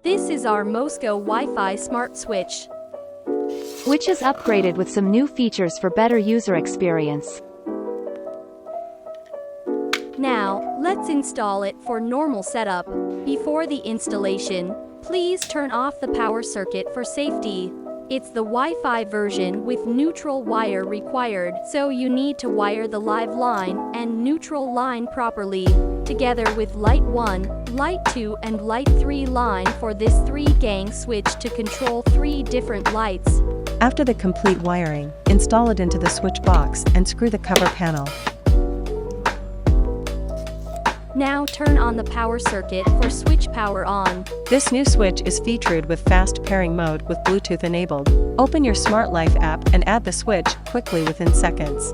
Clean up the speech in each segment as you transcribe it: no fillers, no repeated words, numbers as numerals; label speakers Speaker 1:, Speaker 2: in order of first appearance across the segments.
Speaker 1: This is our MOES.Go Wi-Fi smart switch,
Speaker 2: which is upgraded with some new features for better user experience.
Speaker 1: Now, let's install it for normal setup. Before the installation, please turn off the power circuit for safety. It's the Wi-Fi version with neutral wire required, so you need to wire the live line and neutral line properly, together with light 1, light 2 and light 3 line for this 3-gang switch to control 3 different lights.
Speaker 3: After the complete wiring, install it into the switch box and screw the cover panel.
Speaker 1: Now turn on the power circuit for switch power on.
Speaker 3: This new switch is featured with fast pairing mode with Bluetooth enabled. Open your Smart Life app and add the switch quickly within seconds.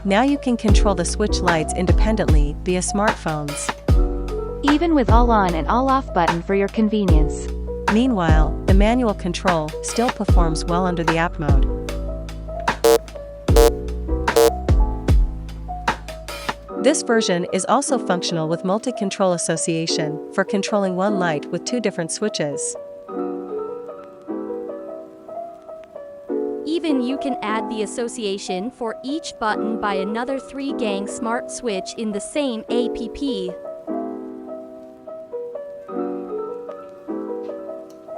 Speaker 3: Now you can control the switch lights independently via smartphones,
Speaker 2: even with all on and all off button for your convenience.
Speaker 3: Meanwhile, the manual control still performs well under the app mode. This version is also functional with multi-control association for controlling one light with 2 different switches.
Speaker 1: Even you can add the association for each button by another 3-gang smart switch in the same app.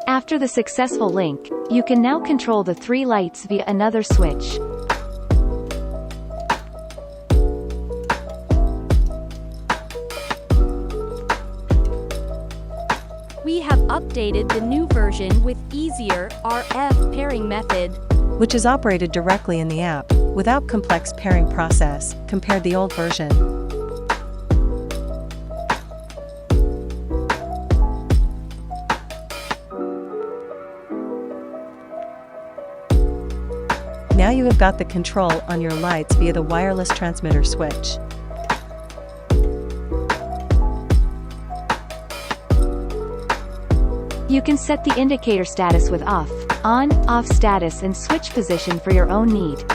Speaker 2: After the successful link, you can now control the 3 lights via another switch.
Speaker 1: We have updated the new version with easier RF pairing method,
Speaker 3: which is operated directly in the app, without complex pairing process, compared the old version. Now you have got the control on your lights via the wireless transmitter switch.
Speaker 2: You can set the indicator status with off, on, off status and switch position for your own need.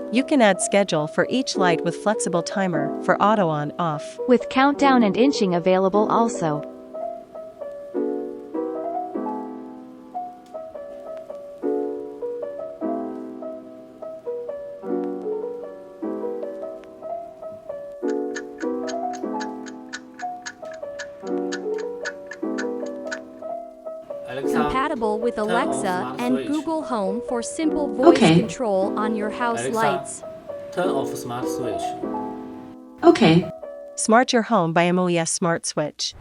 Speaker 3: You can add schedule for each light with flexible timer for auto on/off.
Speaker 2: With countdown and inching available also.
Speaker 1: Compatible with Alexa and Google Home for simple voice control on your house
Speaker 4: Alexa,
Speaker 1: lights.
Speaker 4: Turn off smart switch.
Speaker 5: Okay.
Speaker 3: Smart your home by MOES Smart Switch.